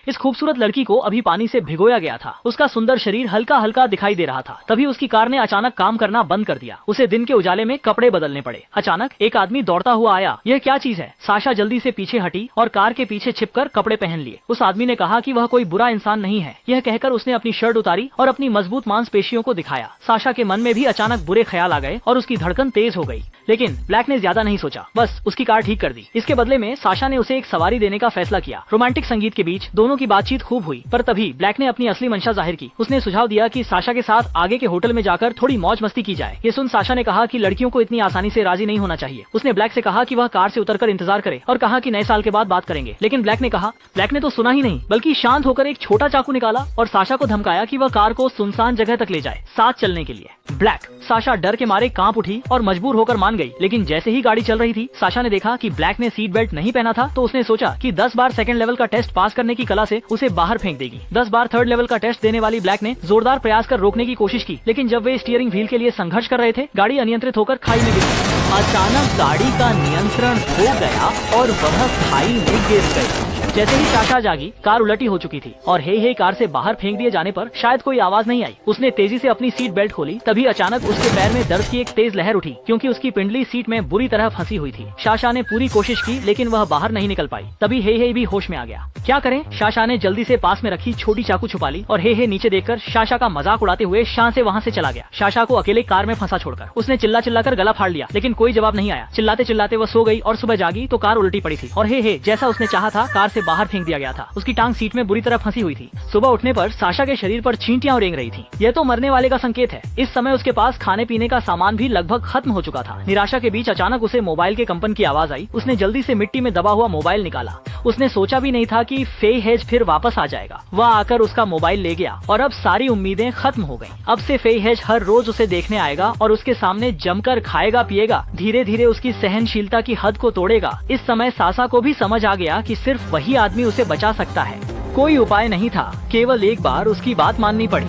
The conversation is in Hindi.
इस खूबसूरत लड़की को अभी पानी से भिगोया गया था। उसका सुंदर शरीर हल्का हल्का दिखाई दे रहा था। तभी उसकी कार ने अचानक काम करना बंद कर दिया। उसे दिन के उजाले में कपड़े बदलने पड़े। अचानक एक आदमी दौड़ता हुआ आया। यह क्या चीज है? साशा जल्दी से पीछे हटी और कार के पीछे छिपकर कपड़े पहन लिए। उस आदमी ने कहा कि वह कोई बुरा इंसान नहीं है। यह कहकर उसने अपनी शर्ट उतारी और अपनी मजबूत मांसपेशियों को दिखाया। साशा के मन में भी अचानक बुरे ख्याल आ गए और उसकी धड़कन तेज हो गई। लेकिन ब्लैक ने ज्यादा नहीं सोचा, बस उसकी कार ठीक कर दी। इसके बदले में साशा ने उसे एक सवारी देने का फैसला किया। रोमांटिक संगीत के बीच दोनों की बातचीत खूब हुई, पर तभी ब्लैक ने अपनी असली मंशा जाहिर की। उसने सुझाव दिया कि साशा के साथ आगे के होटल में जाकर थोड़ी मौज मस्ती की जाए। ये सुन साशा ने कहा कि लड़कियों को इतनी आसानी से राजी नहीं होना चाहिए। उसने ब्लैक से कहा कि वह कार से उतरकर इंतजार करे और कहा कि नए साल के बाद बात करेंगे। लेकिन ब्लैक ने तो सुना ही नहीं, बल्कि शांत होकर एक छोटा चाकू निकाला और साशा को धमकाया कि वह कार को सुनसान जगह तक ले जाए साथ चलने के लिए। साशा डर के मारे कांप उठी और मजबूर होकर मान गई। लेकिन जैसे ही गाड़ी चल रही थी, साशा ने देखा कि ब्लैक ने सीट बेल्ट नहीं पहना था। तो उसने सोचा कि 10 बार सेकंड लेवल का टेस्ट पास करने की कला से उसे बाहर फेंक देगी। 10 बार थर्ड लेवल का टेस्ट देने वाली ब्लैक ने जोरदार प्रयास कर रोकने की कोशिश की। लेकिन जब वे स्टीयरिंग व्हील के लिए संघर्ष कर रहे थे, गाड़ी अनियंत्रित होकर खाई में गिर गई। अचानक गाड़ी का नियंत्रण खो गया और वह खाई में गिर गई। जैसे ही साशा जागी, कार उलटी हो चुकी थी और हे कार से बाहर फेंक दिए जाने पर शायद कोई आवाज नहीं आई। उसने तेजी से अपनी सीट बेल्ट खोली। तभी अचानक उसके पैर में दर्द की एक तेज लहर उठी, क्योंकि उसकी पिंडली सीट में बुरी तरह फंसी हुई थी। साशा ने पूरी कोशिश की, लेकिन वह बाहर नहीं निकल पाई। तभी हे भी होश में आ गया। क्या करें? साशा ने जल्दी से पास में रखी छोटी चाकू छुपा ली और हे नीचे देखकर साशा का मजाक उड़ाते हुए शान से वहाँ से चला गया। साशा को अकेले कार में फंसा छोड़कर उसने चिल्ला चिल्लाकर गला फाड़ लिया, लेकिन कोई जवाब नहीं आया। चिल्लाते चिल्लाते वह सो गई और सुबह जागी तो कार उल्टी पड़ी थी और हे जैसा उसने चाहा था, कार से बाहर फेंक दिया गया था। उसकी टांग सीट में बुरी तरह फंसी हुई थी। सुबह उठने पर साशा के शरीर पर चींटियां रेंग रही थी। यह तो मरने वाले का संकेत है। इस समय उसके पास खाने पीने का सामान भी लगभग खत्म हो चुका था। निराशा के बीच अचानक उसे मोबाइल के कंपन की आवाज आई। उसने जल्दी से मिट्टी में दबा हुआ मोबाइल निकाला। उसने सोचा भी नहीं था कि फे हेज फिर वापस आ जाएगा। वह आकर उसका मोबाइल ले गया और अब सारी उम्मीदें खत्म हो गईं। अब से फे हेज हर रोज उसे देखने आएगा और उसके सामने जमकर खाएगा पिएगा। धीरे धीरे उसकी सहनशीलता की हद को तोड़ेगा। इस समय साशा को भी समझ आ गया कि सिर्फ वही आदमी उसे बचा सकता है। कोई उपाय नहीं था, केवल एक बार उसकी बात माननी पड़ी।